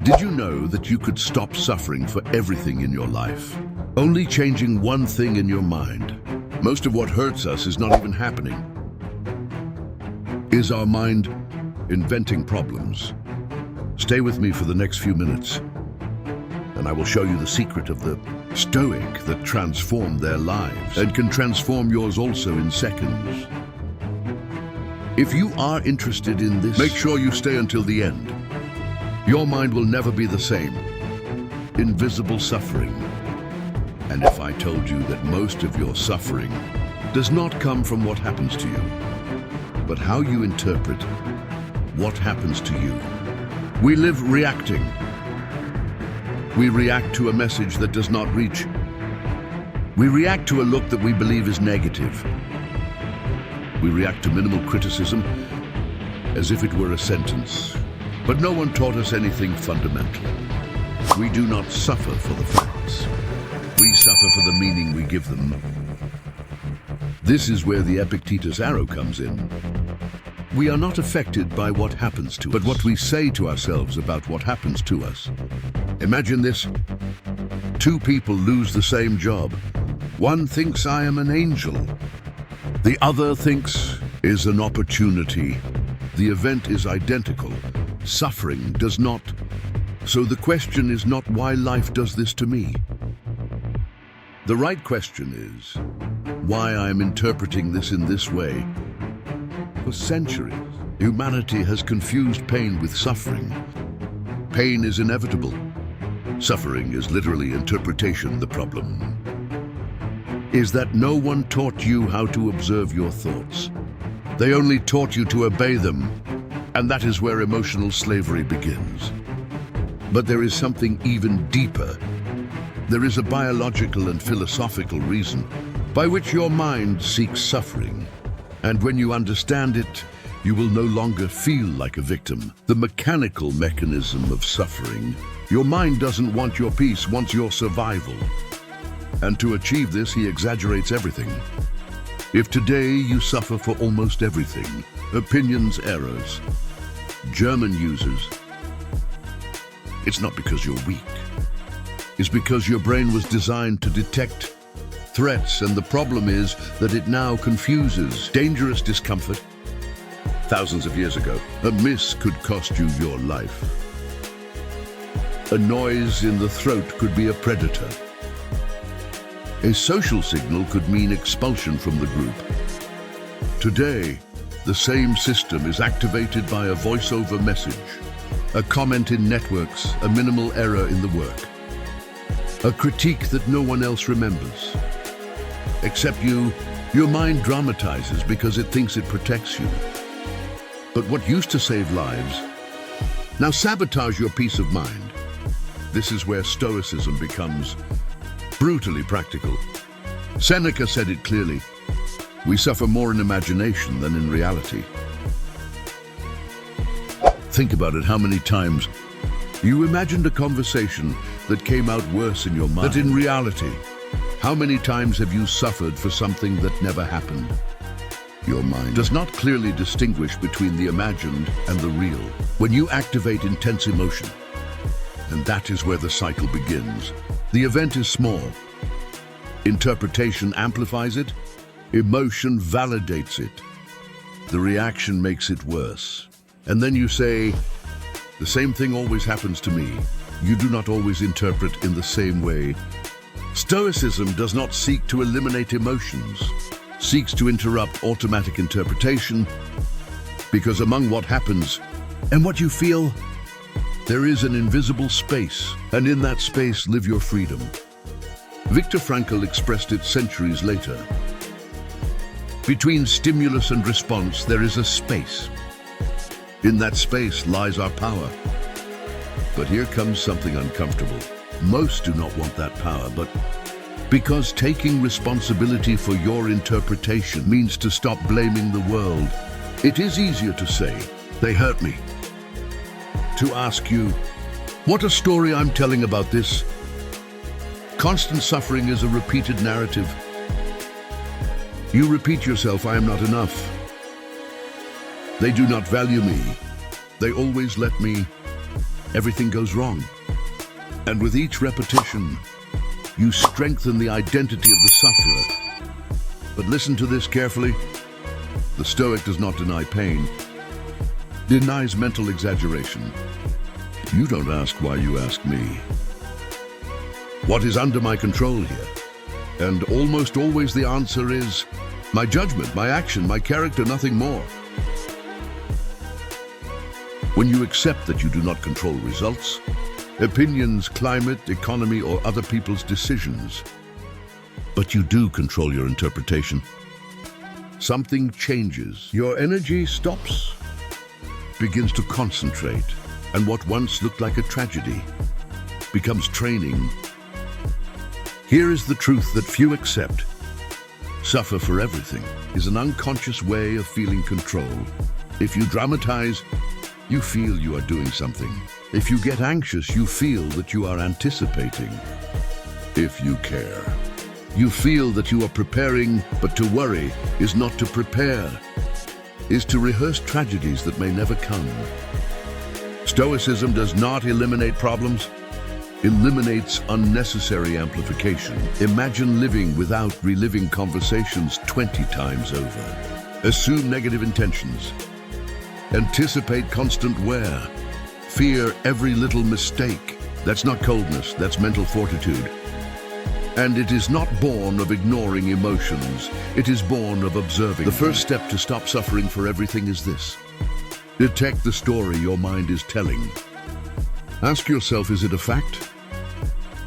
Did you know that you could stop suffering for everything in your life? Only changing one thing in your mind. Most of what hurts us is not even happening. Is our mind inventing problems? Stay with me for the next few minutes, and I will show you the secret of the Stoic that transformed their lives and can transform yours also in seconds. If you are interested in this, make sure you stay until the end. Your mind will never be the same. Invisible suffering. And if I told you that most of your suffering does not come from what happens to you, but how you interpret what happens to you. We live reacting. We react to a message that does not reach. We react to a look that we believe is negative. We react to minimal criticism as if it were a sentence. But no one taught us anything fundamental. We do not suffer for the facts. We suffer for the meaning we give them. This is where the Epictetus arrow comes in. We are not affected by what happens to us, but what we say to ourselves about what happens to us. Imagine this. Two people lose the same job. One thinks I am an angel. The other thinks is an opportunity. The event is identical. Suffering does not. So the question is not why life does this to me. The right question is why I am interpreting this in this way. For centuries, humanity has confused pain with suffering. Pain is inevitable. Suffering is literally interpretation. The problem is that no one taught you how to observe your thoughts. They only taught you to obey them, and that is where emotional slavery begins. But there is something even deeper. There is a biological and philosophical reason by which your mind seeks suffering. And when you understand it, you will no longer feel like a victim. The mechanical mechanism of suffering. Your mind doesn't want your peace, wants your survival. And to achieve this, he exaggerates everything. If today you suffer for almost everything, opinions, errors, German users, it's not because you're weak. It's because your brain was designed to detect threats, and the problem is that it now confuses dangerous discomfort. Thousands of years ago, a miss could cost you your life. A noise in the throat could be a predator. A social signal could mean expulsion from the group. Today, the same system is activated by a voice-over message, a comment in networks, a minimal error in the work, a critique that no one else remembers. Except you. Your mind dramatizes because it thinks it protects you. But what used to save lives now sabotage your peace of mind. This is where Stoicism becomes brutally practical. Seneca said it clearly. We suffer more in imagination than in reality. Think about it, how many times you imagined a conversation that came out worse in your mind than in reality. How many times have you suffered for something that never happened? Your mind does not clearly distinguish between the imagined and the real. When you activate intense emotion, and that is where the cycle begins. The event is small. Interpretation amplifies it. Emotion validates it. The reaction makes it worse. And then you say, the same thing always happens to me. You do not always interpret in the same way. Stoicism does not seek to eliminate emotions, seeks to interrupt automatic interpretation, because among what happens and what you feel, there is an invisible space, and in that space live your freedom. Viktor Frankl expressed it centuries later. Between stimulus and response, there is a space. In that space lies our power. But here comes something uncomfortable. Most do not want that power, but because taking responsibility for your interpretation means to stop blaming the world. It is easier to say, they hurt me. To ask you, what a story I'm telling about this. Constant suffering is a repeated narrative. You repeat yourself, I am not enough. They do not value me. They always let me. everything goes wrong. And with each repetition, you strengthen the identity of the sufferer. But listen to this carefully. The Stoic does not deny pain, denies mental exaggeration. You don't ask why, you ask me. What is under my control here? And almost always the answer is my judgment, my action, my character, nothing more. When you accept that you do not control results, opinions, climate, economy, or other people's decisions, but you do control your interpretation, something changes. Your energy stops, begins to concentrate, and what once looked like a tragedy becomes training. Here is the truth that few accept. Suffer for everything is an unconscious way of feeling control. If you dramatize, you feel you are doing something. If you get anxious, you feel that you are anticipating. If you care, you feel that you are preparing, but to worry is not to prepare, is to rehearse tragedies that may never come. Stoicism does not eliminate problems, eliminates unnecessary amplification. Imagine living without reliving conversations 20 times over. Assume negative intentions. Anticipate constant wear. Fear every little mistake. That's not coldness, that's mental fortitude. And it is not born of ignoring emotions. It is born of observing. The first step to stop suffering for everything is this. Detect the story your mind is telling. Ask yourself, is it a fact?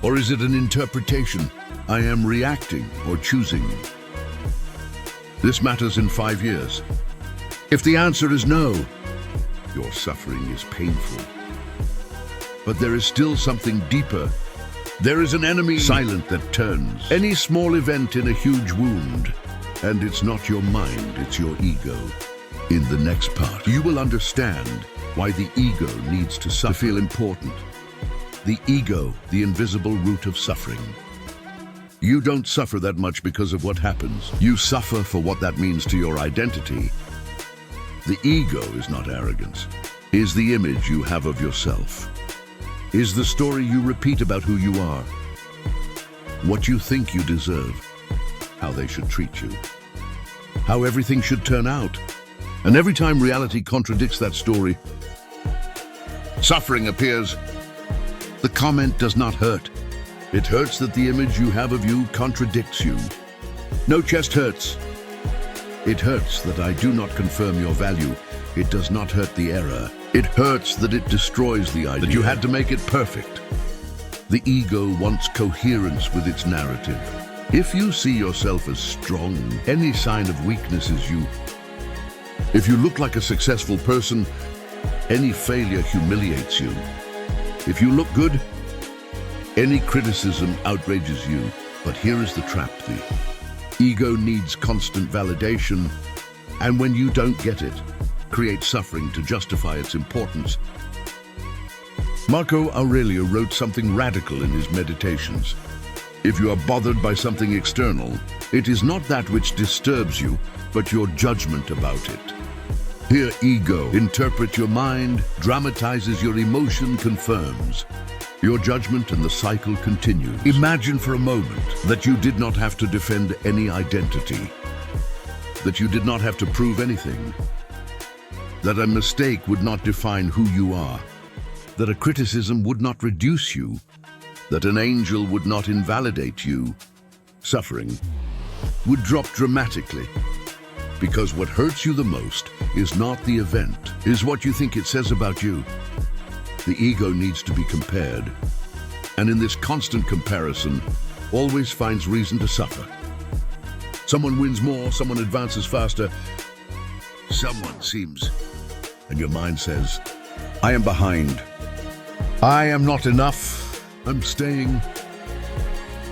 Or is it an interpretation? I am reacting or choosing. This matters in 5 years. If the answer is no, your suffering is painful. But there is still something deeper. There is an enemy silent that turns any small event in a huge wound. And it's not your mind, it's your ego. In the next part, you will understand why the ego needs to suffer to feel important. The ego, the invisible root of suffering. You don't suffer that much because of what happens. You suffer for what that means to your identity. The ego is not arrogance. Is the image you have of yourself. Is the story you repeat about who you are. What you think you deserve. How they should treat you. How everything should turn out. And every time reality contradicts that story, suffering appears. The comment does not hurt. It hurts that the image you have of you contradicts you. No chest hurts. It hurts that I do not confirm your value. It does not hurt the error. It hurts that it destroys the idea that you had to make it perfect. The ego wants coherence with its narrative. If you see yourself as strong, any sign of weakness is you. If you look like a successful person, any failure humiliates you. If you look good, any criticism outrages you. But here is the trap. The ego needs constant validation, and when you don't get it, creates suffering to justify its importance. Marcus Aurelius wrote something radical in his Meditations. If you are bothered by something external, it is not that which disturbs you, but your judgment about it. Here, ego interprets your mind, dramatizes your emotion, confirms your judgment, and the cycle continues. Imagine for a moment that you did not have to defend any identity, that you did not have to prove anything, that a mistake would not define who you are, that a criticism would not reduce you, that an angel would not invalidate you. Suffering would drop dramatically. Because what hurts you the most is not the event, is what you think it says about you. The ego needs to be compared, and in this constant comparison, always finds reason to suffer. Someone wins more, someone advances faster, someone seems, and your mind says, I am behind. I am not enough. I'm staying.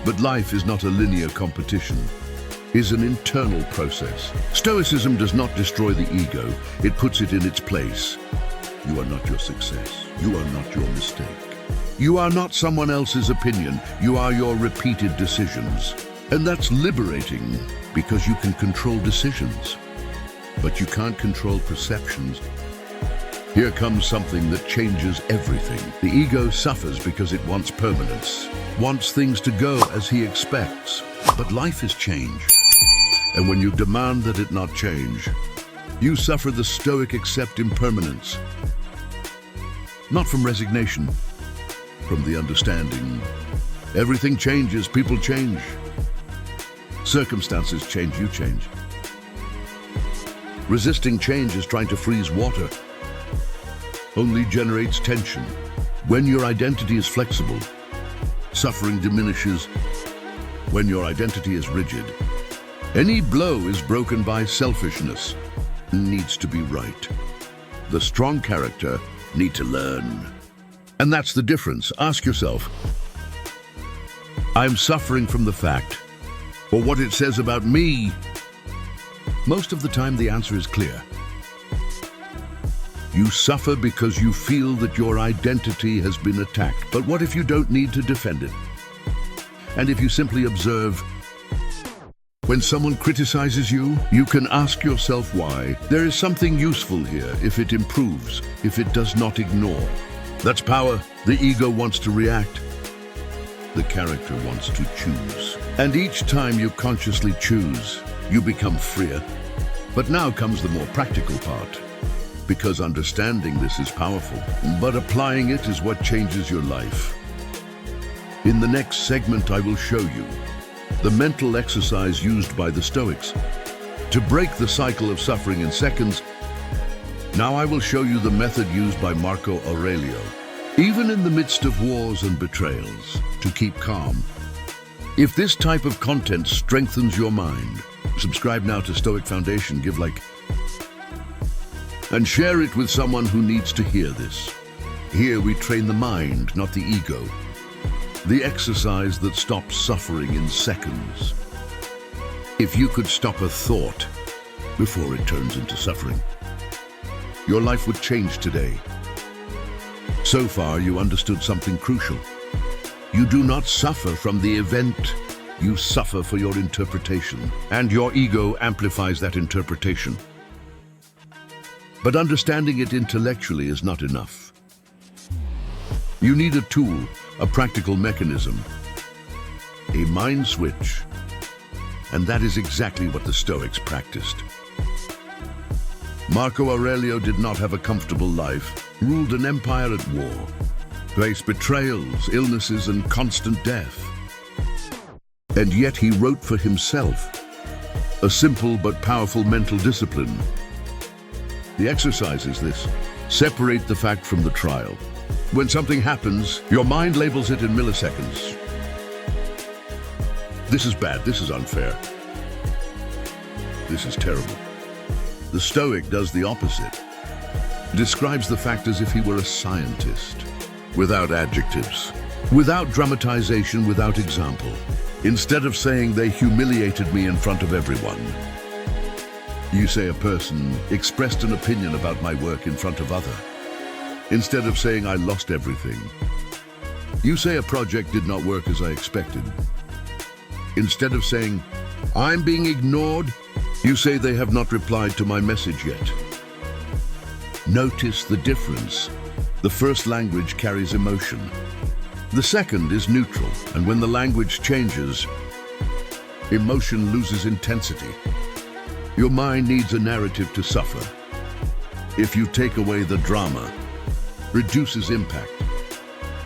But life is not a linear competition. Is an internal process. Stoicism does not destroy the ego, it puts it in its place. You are not your success. You are not your mistake. You are not someone else's opinion. You are your repeated decisions. And that's liberating because you can control decisions. But you can't control perceptions. Here comes something that changes everything. The ego suffers because it wants permanence, wants things to go as he expects. But life is change. And when you demand that it not change, you suffer. The Stoic accept impermanence. Not from resignation, from the understanding. Everything changes, people change. Circumstances change, you change. Resisting change is trying to freeze water. Only generates tension. When your identity is flexible, suffering diminishes. When your identity is rigid, any blow is broken by selfishness. Needs to be right. The strong character need to learn. And that's the difference. Ask yourself, I'm suffering from the fact, or what it says about me. Most of the time the answer is clear. You suffer because you feel that your identity has been attacked. But what if you don't need to defend it? And if you simply observe, when someone criticizes you, you can ask yourself why. There is something useful here if it improves, if it does not ignore. That's power. The ego wants to react. The character wants to choose. And each time you consciously choose, you become freer. But now comes the more practical part. Because understanding this is powerful, but applying it is what changes your life. In the next segment, I will show you the mental exercise used by the Stoics to break the cycle of suffering in seconds. Now I will show you the method used by Marcus Aurelius, even in the midst of wars and betrayals, to keep calm. If this type of content strengthens your mind, subscribe now to Stoic Foundation, give like, and share it with someone who needs to hear this. Here we train the mind, not the ego. The exercise that stops suffering in seconds. If you could stop a thought before it turns into suffering, your life would change today. So far, you understood something crucial. You do not suffer from the event, you suffer for your interpretation, and your ego amplifies that interpretation. But understanding it intellectually is not enough. You need a tool, a practical mechanism, a mind switch, and that is exactly what the Stoics practiced. Marcus Aurelius did not have a comfortable life, ruled an empire at war, faced betrayals, illnesses, and constant death. And yet he wrote for himself a simple but powerful mental discipline. The exercise is this: separate the fact from the trial. When something happens, your mind labels it in milliseconds. This is bad, this is unfair, this is terrible. The Stoic does the opposite. Describes the fact as if he were a scientist, without adjectives, without dramatization, without example. Instead of saying they humiliated me in front of everyone, you say a person expressed an opinion about my work in front of others. Instead of saying I lost everything, you say a project did not work as I expected. Instead of saying I'm being ignored, you say they have not replied to my message yet. Notice the difference. The first language carries emotion. The second is neutral, and when the language changes, emotion loses intensity. Your mind needs a narrative to suffer. If you take away the drama, reduces impact.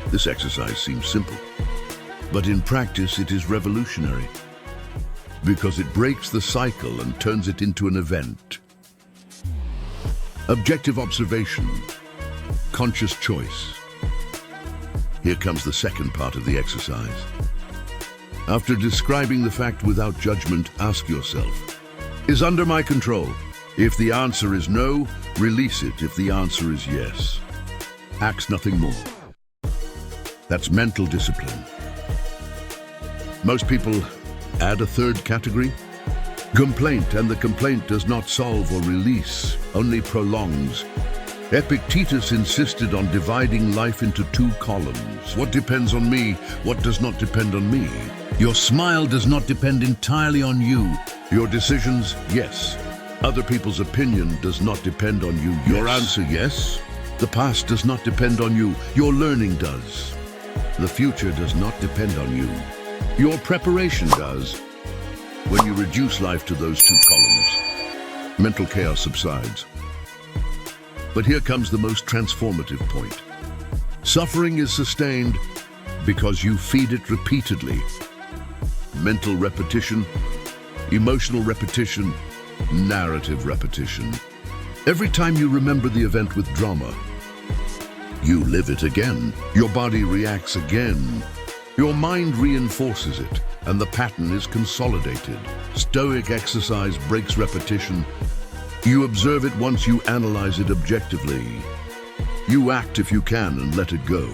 This exercise seems simple, but in practice it is revolutionary, because it breaks the cycle and turns it into an event. Objective observation, conscious choice. Here comes the second part of the exercise. After describing the fact without judgment, ask yourself, is under my control? If the answer is no, release it. If the answer is yes, ask nothing more. That's mental discipline. Most people add a third category, complaint, and the complaint does not solve or release, only prolongs. Epictetus insisted on dividing life into two columns. What depends on me, what does not depend on me. Your smile does not depend entirely on you. Your decisions, yes. Other people's opinion does not depend on you. Your answer, yes. The past does not depend on you. Your learning does. The future does not depend on you. Your preparation does. When you reduce life to those two columns, mental chaos subsides. But here comes the most transformative point. Suffering is sustained because you feed it repeatedly. Mental repetition, emotional repetition, narrative repetition. Every time you remember the event with drama, you live it again. Your body reacts again. Your mind reinforces it, and the pattern is consolidated. Stoic exercise breaks repetition. You observe it once, you analyze it objectively. You act if you can and let it go.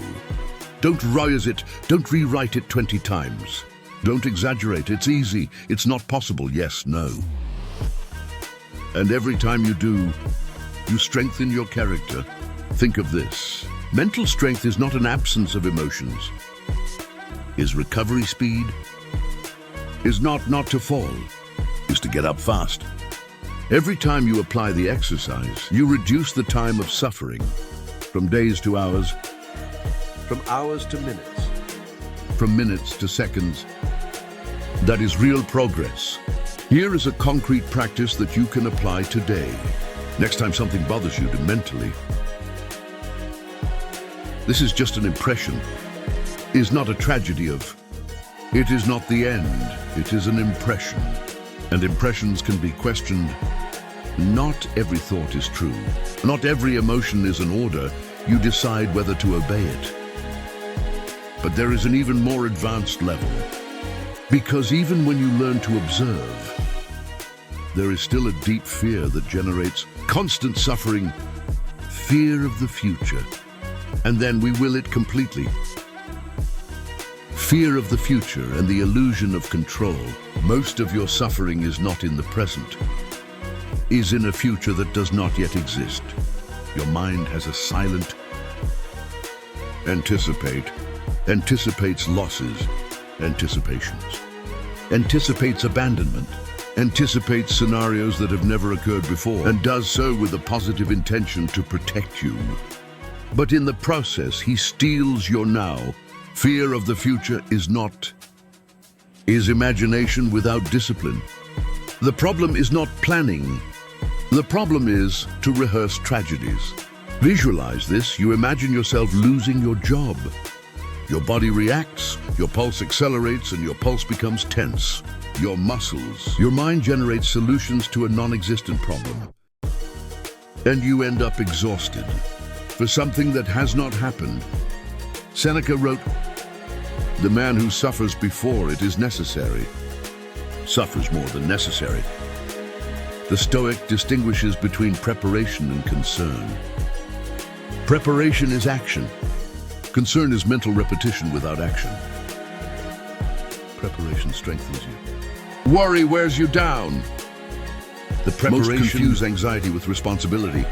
Don't revise it, don't rewrite it 20 times. Don't exaggerate, it's easy, it's not possible, yes, no. And every time you do, you strengthen your character. Think of this. Mental strength is not an absence of emotions. Is recovery speed? Is not to fall. Is to get up fast. Every time you apply the exercise, you reduce the time of suffering from days to hours, from hours to minutes, from minutes to seconds. That is real progress. Here is a concrete practice that you can apply today. Next time something bothers you mentally, this is just an impression, is not a tragedy of, it is not the end, it is an impression. And impressions can be questioned. Not every thought is true. Not every emotion is an order. You decide whether to obey it. But there is an even more advanced level. Because even when you learn to observe, there is still a deep fear that generates constant suffering, fear of the future. And then we will it completely. Fear of the future and the illusion of control. Most of your suffering is not in the present, is in a future that does not yet exist. Your mind has a silent anticipates losses, anticipations, anticipates abandonment, anticipates scenarios that have never occurred before, and does so with a positive intention to protect you. But in the process, he steals your now. Fear of the future is imagination without discipline. The problem is not planning. The problem is to rehearse tragedies. Visualize this. You imagine yourself losing your job. Your body reacts, your pulse accelerates, and your pulse becomes tense. Your muscles. Your mind generates solutions to a non-existent problem. And you end up exhausted for something that has not happened. Seneca wrote, "The man who suffers before it is necessary, suffers more than necessary." The Stoic distinguishes between preparation and concern. Preparation is action. Concern is mental repetition without action. Preparation strengthens you. Worry wears you down. The preparation most confuse anxiety with responsibility.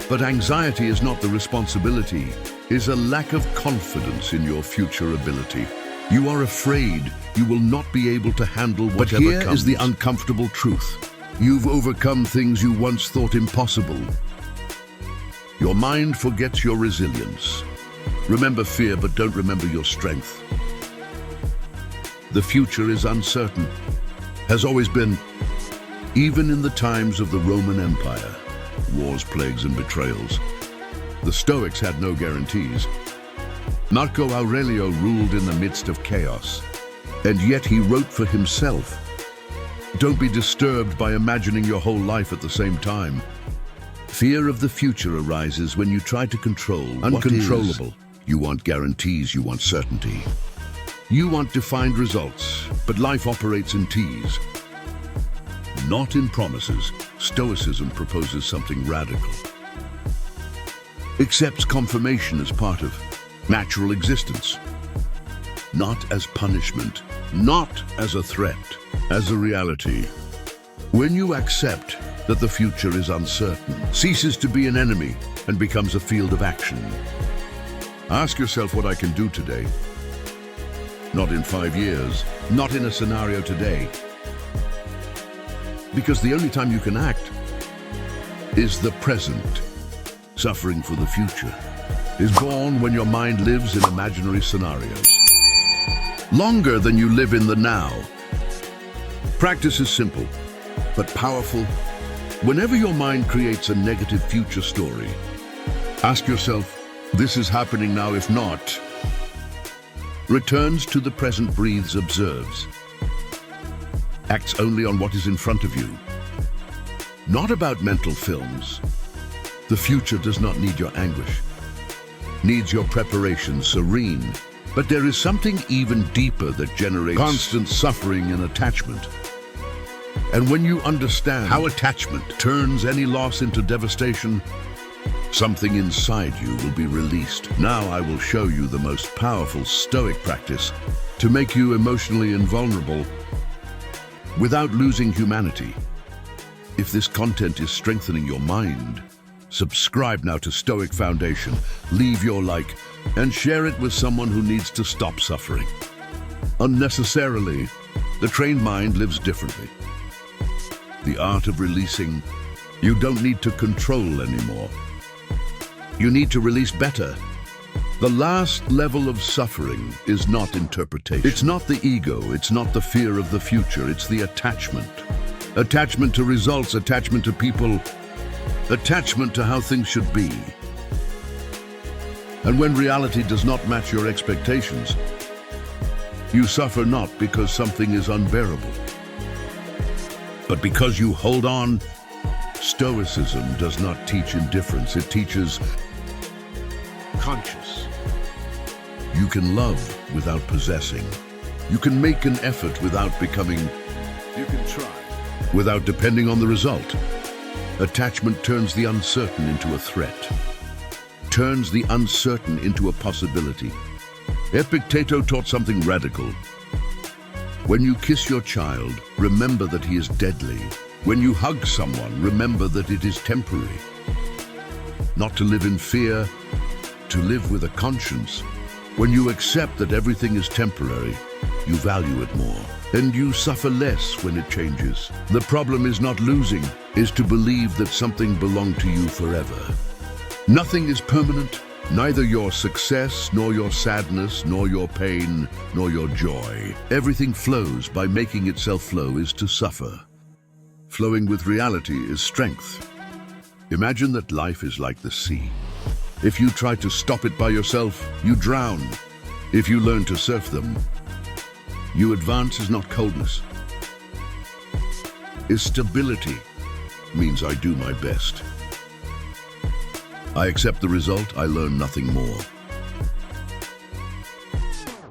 But anxiety is not the responsibility, is a lack of confidence in your future ability. You are afraid you will not be able to handle whatever comes. But here is the uncomfortable truth. You've overcome things you once thought impossible. Your mind forgets your resilience. Remember fear, but don't remember your strength. The future is uncertain, has always been, even in the times of the Roman Empire, wars, plagues, and betrayals. The Stoics had no guarantees. Marcus Aurelius ruled in the midst of chaos, and yet he wrote for himself. Don't be disturbed by imagining your whole life at the same time. Fear of the future arises when you try to control uncontrollable. You want guarantees, you want certainty. You want defined results, but life operates in T's, not in promises. Stoicism proposes something radical. Accepts confirmation as part of natural existence, not as punishment, not as a threat, as a reality. When you accept that the future is uncertain, ceases to be an enemy and becomes a field of action. Ask yourself what I can do today. Not in 5 years, not in a scenario today. Because the only time you can act is the present. Suffering for the future is born when your mind lives in imaginary scenarios, longer than you live in the now. Practice is simple, but powerful. Whenever your mind creates a negative future story, ask yourself, this is happening now, if not. Returns to the present, breathes, observes. Acts only on what is in front of you. Not about mental films. The future does not need your anguish, needs your preparation, serene. But there is something even deeper that generates constant suffering and attachment. And when you understand how attachment turns any loss into devastation, something inside you will be released. Now I will show you the most powerful Stoic practice to make you emotionally invulnerable without losing humanity. If this content is strengthening your mind, subscribe now to Stoic Foundation, leave your like, and share it with someone who needs to stop suffering unnecessarily. The trained mind lives differently. The art of releasing. You don't need to control anymore. You need to release better. The last level of suffering is not interpretation. It's not the ego, it's not the fear of the future, it's the attachment. Attachment to results, attachment to people, attachment to how things should be. And when reality does not match your expectations, you suffer not because something is unbearable, but because you hold on. Stoicism does not teach indifference, it teaches conscious. You can love without possessing. You can make an effort without becoming. You can try without depending on the result. Attachment turns the uncertain into a threat, turns the uncertain into a possibility. Epictetus taught something radical. When you kiss your child, remember that he is deadly. When you hug someone, remember that it is temporary. Not to live in fear, to live with a conscience. When you accept that everything is temporary, you value it more, and you suffer less when it changes. The problem is not losing, is to believe that something belonged to you forever. Nothing is permanent, neither your success, nor your sadness, nor your pain, nor your joy. Everything flows by making itself flow is to suffer. Flowing with reality is strength. Imagine that life is like the sea. If you try to stop it by yourself, you drown. If you learn to surf them, you advance. Is not coldness. Is stability. Means I do my best. I accept the result, I learn nothing more.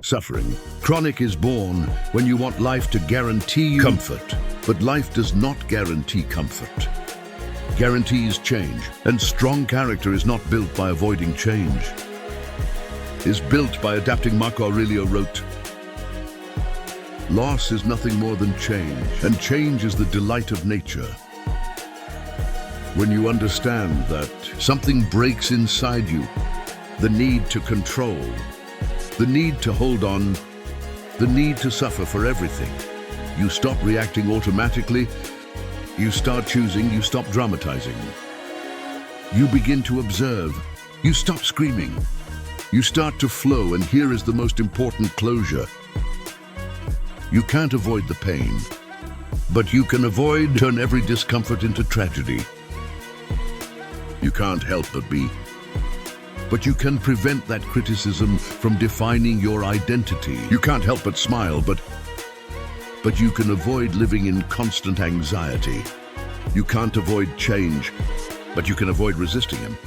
Suffering. Chronic is born when you want life to guarantee you comfort, but life does not guarantee comfort. Guarantees change, and strong character is not built by avoiding change. Is built by adapting. Marcus Aurelius wrote, loss is nothing more than change, and change is the delight of nature. When you understand that something breaks inside you, the need to control, the need to hold on, the need to suffer for everything, you stop reacting automatically, you start choosing, you stop dramatizing. You begin to observe, you stop screaming, you start to flow, and here is the most important closure. You can't avoid the pain, but you can turn every discomfort into tragedy. You can't help but be, but you can prevent that criticism from defining your identity. You can't help but smile, but you can avoid living in constant anxiety. You can't avoid change, but you can avoid resisting him.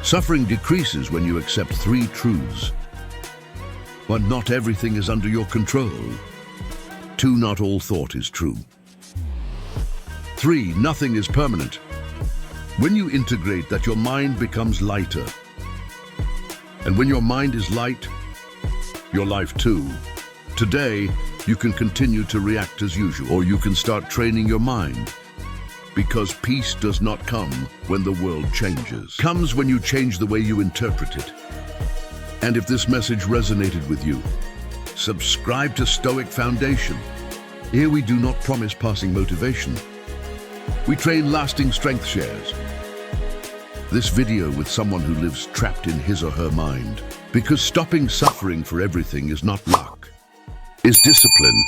Suffering decreases when you accept three truths. 1, not everything is under your control. 2, not all thought is true. 3, nothing is permanent. When you integrate that, your mind becomes lighter. And when your mind is light, your life too. Today, you can continue to react as usual, or you can start training your mind. Because peace does not come when the world changes. It comes when you change the way you interpret it. And if this message resonated with you, subscribe to Stoic Foundation. Here we do not promise passing motivation. We train lasting strength shares. this video with someone who lives trapped in his or her mind. Because stopping suffering for everything is not luck, is discipline,